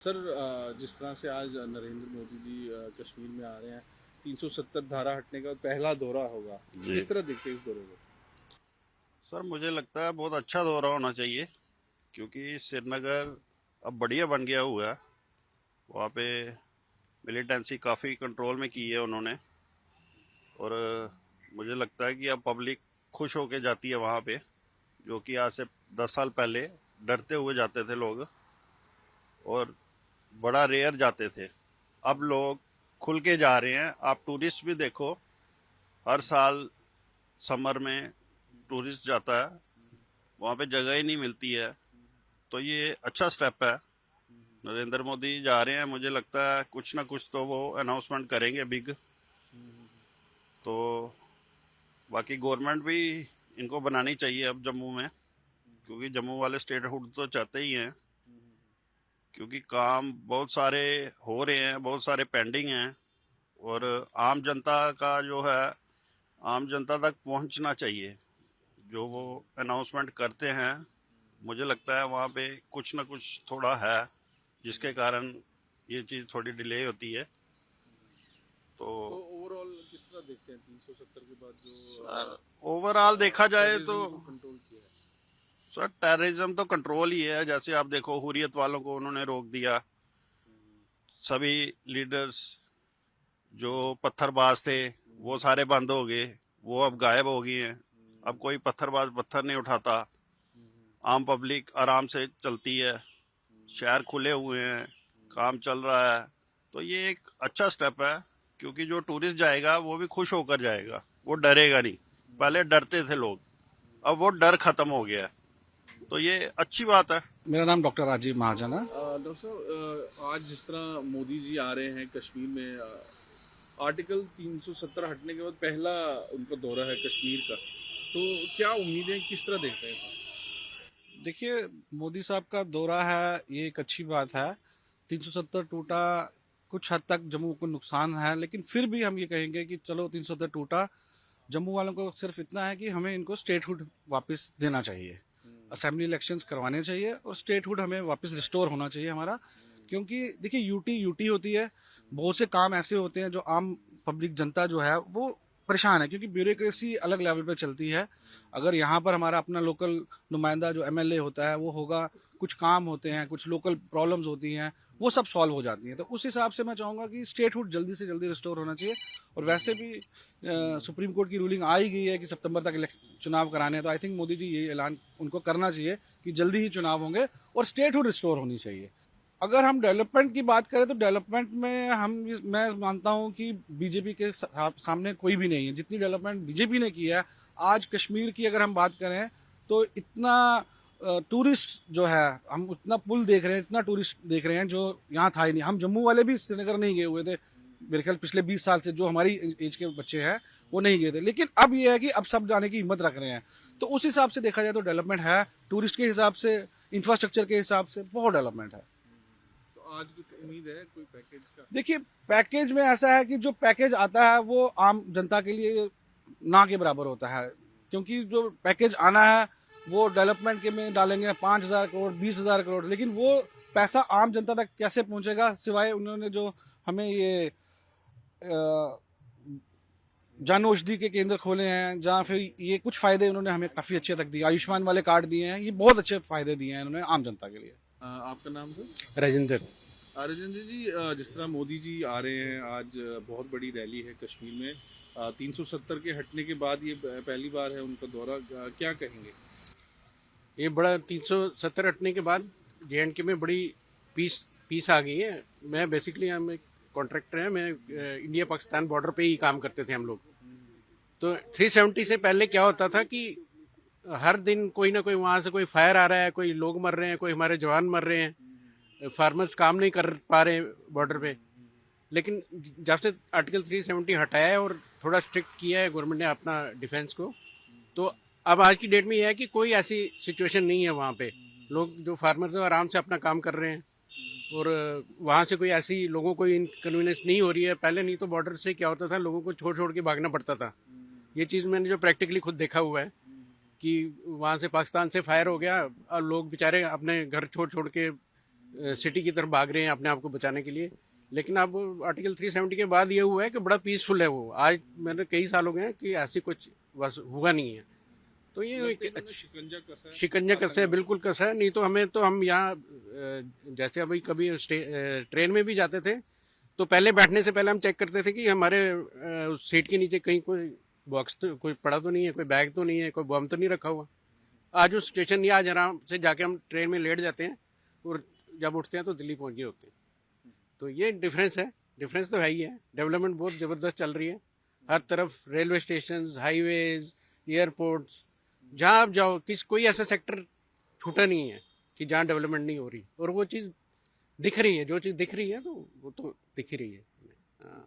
Sir, जिस तरह से आज नरेंद्र मोदी जी कश्मीर में आ रहे हैं, 370 धारा हटने का पहला दौरा होगा। जी किस तरह देखते हैं इस दौरे को? सर, मुझे लगता है बहुत अच्छा दौरा होना चाहिए, क्योंकि श्रीनगर अब बढ़िया बन गया हुआ है। वहाँ पे मिलिटेंसी काफ़ी कंट्रोल में की है उन्होंने। और मुझे लगता है कि अब पब्लिक खुश होके जाती है वहाँ पे, जो कि आज से 10 साल पहले डरते हुए जाते थे लोग, और बड़ा रेयर जाते थे। अब लोग खुल के जा रहे हैं। आप टूरिस्ट भी देखो, हर साल समर में टूरिस्ट जाता है, वहाँ पे जगह ही नहीं मिलती है। तो ये अच्छा स्टेप है। नरेंद्र मोदी जा रहे हैं, मुझे लगता है कुछ ना कुछ तो वो अनाउंसमेंट करेंगे बिग। तो बाकी गवर्नमेंट भी इनको बनानी चाहिए अब जम्मू में, क्योंकि जम्मू वाले स्टेट हुड तो चाहते ही हैं, क्योंकि काम बहुत सारे हो रहे हैं, बहुत सारे पेंडिंग हैं। और आम जनता का जो है, आम जनता तक पहुंचना चाहिए जो वो अनाउंसमेंट करते हैं। मुझे लगता है वहाँ पे कुछ ना कुछ थोड़ा है, जिसके कारण ये चीज़ थोड़ी डिले होती है। तो तो ओवरऑल किस तरह देखते हैं 370 के बाद सर, जो ओवरऑल देखा जाए तो टेररिज्म को कंट्रोल किया है? सर, टेररिज्म तो कंट्रोल ही है। जैसे आप देखो, हुर्रियत वालों को उन्होंने रोक दिया। सभी लीडर्स जो पत्थरबाज थे वो सारे बंद हो गए, वो अब गायब हो गए हैं। अब कोई पत्थरबाज पत्थर नहीं उठाता, आम पब्लिक आराम से चलती है, शहर खुले हुए हैं, काम चल रहा है। तो ये एक अच्छा स्टेप है, क्योंकि जो टूरिस्ट जाएगा वो भी खुश होकर जाएगा, वो डरेगा नहीं। पहले डरते थे लोग, अब वो डर खत्म हो गया है। तो ये अच्छी बात है। मेरा नाम डॉक्टर राजीव महाजन है। डॉक्टर साहब, आज जिस तरह मोदी जी आ रहे हैं कश्मीर में, आर्टिकल 370 हटने के बाद पहला उनका दौरा है कश्मीर का, तो क्या उम्मीदें किस तरह देखते हैं सर? देखिए, मोदी साहब का दौरा है, ये एक अच्छी बात है। 370 टूटा, कुछ हद तक जम्मू को नुकसान है, लेकिन फिर भी हम ये कहेंगे कि चलो 370 टूटा, जम्मू वालों को सिर्फ इतना है कि हमें इनको स्टेटहुड वापस देना चाहिए, असेंबली इलेक्शंस करवाने चाहिए और स्टेटहुड हमें वापस रिस्टोर होना चाहिए हमारा। क्योंकि देखिए, यूटी यूटी होती है, बहुत से काम ऐसे होते हैं जो आम पब्लिक जनता जो है वो परेशान है, क्योंकि ब्यूरोक्रेसी अलग लेवल पे चलती है। अगर यहाँ पर हमारा अपना लोकल नुमाइंदा जो एमएलए होता है वो होगा, कुछ काम होते हैं, कुछ लोकल प्रॉब्लम्स होती हैं, वो सब सॉल्व हो जाती हैं। तो उस हिसाब से मैं चाहूँगा कि स्टेटहुड जल्दी से जल्दी रिस्टोर होना चाहिए। और वैसे भी सुप्रीम कोर्ट की रूलिंग आ ही गई है कि सितंबर तक चुनाव कराने हैं, तो आई थिंक मोदी जी ये ऐलान उनको करना चाहिए कि जल्दी ही चुनाव होंगे और स्टेटहुड रिस्टोर होनी चाहिए। अगर हम डेवलपमेंट की बात करें तो डेवलपमेंट में मैं मानता हूं कि बीजेपी के सामने कोई भी नहीं है। जितनी डेवलपमेंट बीजेपी ने की है, आज कश्मीर की अगर हम बात करें तो इतना टूरिस्ट जो है, हम उतना पुल देख रहे हैं, इतना टूरिस्ट देख रहे हैं जो यहाँ था ही नहीं। हम जम्मू वाले भी श्रीनगर नहीं गए हुए थे, मेरे ख्याल पिछले 20 साल से जो हमारी एज के बच्चे हैं वो नहीं गए थे। लेकिन अब ये है कि अब सब जाने की हिम्मत रख रहे हैं। तो उस हिसाब से देखा जाए तो डेवलपमेंट है, टूरिस्ट के हिसाब से, इंफ्रास्ट्रक्चर के हिसाब से बहुत डेवलपमेंट है। तो आज कुछ उम्मीद है कोई पैकेज का? देखिए, पैकेज में ऐसा है कि जो पैकेज आता है वो आम जनता के लिए ना के बराबर होता है, क्योंकि जो पैकेज आना है वो डेवलपमेंट के में डालेंगे 5,000 करोड़, 20,000 करोड़, लेकिन वो पैसा आम जनता तक कैसे पहुंचेगा, सिवाय उन्होंने जो हमें ये जन औषधि के केंद्र खोले हैं, जहाँ फिर ये कुछ फायदे उन्होंने हमें काफी अच्छे तक दिए, आयुष्मान वाले कार्ड दिए हैं, ये बहुत अच्छे फायदे दिए हैं उन्होंने आम जनता के लिए। आपका नाम सर? राजेंद्र। राजेंद्र जी, जिस तरह मोदी जी आ रहे हैं आज, बहुत बड़ी रैली है कश्मीर में, 370 के हटने के बाद ये पहली बार है उनका दौरा, क्या कहेंगे? ये बड़ा 370 हटने के बाद JNK में बड़ी पीस पीस आ गई है। मैं बेसिकली हम एक कॉन्ट्रैक्टर हैं, मैं इंडिया पाकिस्तान बॉर्डर पे ही काम करते थे हम लोग। तो 370 से पहले क्या होता था कि हर दिन कोई ना कोई वहाँ से कोई फायर आ रहा है, कोई लोग मर रहे हैं, कोई हमारे जवान मर रहे हैं, फार्मर्स काम नहीं कर पा रहे बॉर्डर पे। लेकिन जब से आर्टिकल 370 हटाया है और थोड़ा स्ट्रिक्ट किया है गवर्नमेंट ने अपना डिफेंस को, तो अब आज की डेट में यह है कि कोई ऐसी सिचुएशन नहीं है। वहाँ पे लोग जो फार्मर्स हैं आराम से अपना काम कर रहे हैं, और वहाँ से कोई ऐसी लोगों को इनकन्वीनियंस नहीं हो रही है। पहले नहीं तो बॉर्डर से क्या होता था, लोगों को छोड़ छोड़ के भागना पड़ता था। ये चीज़ मैंने जो प्रैक्टिकली खुद देखा हुआ है कि वहाँ से पाकिस्तान से फायर हो गया और लोग बेचारे अपने घर छोड़ छोड़ के सिटी की तरफ भाग रहे हैं अपने आप को बचाने के लिए। लेकिन अब आर्टिकल 370 के बाद ये हुआ है कि बड़ा पीसफुल है वो। आज मैंने कई साल हो गए हैं कि ऐसी कुछ बस हुआ नहीं है। तो ये एक शिकंजा कसा है, बिल्कुल कसा है। नहीं तो हम यहाँ जैसे अभी कभी ट्रेन में भी जाते थे तो पहले बैठने से पहले हम चेक करते थे कि हमारे सीट के नीचे कहीं कोई बॉक्स तो कोई पड़ा तो नहीं है, कोई बैग तो नहीं है, कोई बम तो नहीं रखा हुआ। आज उस स्टेशन या आज आराम से जाके हम ट्रेन में लेट जाते हैं और जब उठते हैं तो दिल्ली पहुंच गए होते हैं। तो ये डिफरेंस है, डिफरेंस तो है ही है। डेवलपमेंट बहुत ज़बरदस्त चल रही है हर तरफ, रेलवे स्टेशन, हाईवेज, एयरपोर्ट्स, जहाँ आप जाओ कोई ऐसा सेक्टर छूटा नहीं है कि जहाँ डेवलपमेंट नहीं हो रही। और वो चीज़ दिख रही है, जो चीज़ दिख रही है तो वो तो दिख ही रही है।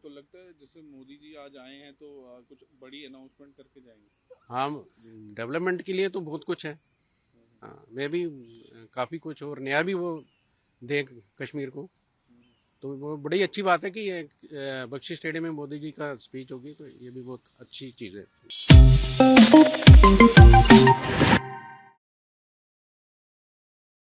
तो लगता है जैसे मोदी जी आज आए हैं तो कुछ बड़ी अनाउंसमेंट करके जाएंगे। हाँ, डेवलपमेंट के लिए तो बहुत कुछ है। हाँ, मैं भी काफ़ी कुछ और नया भी वो देख कश्मीर को। तो वो बड़ी अच्छी बात है कि ये बख्शी स्टेडियम में मोदी जी का स्पीच होगी, तो ये भी बहुत अच्छी चीज़ है।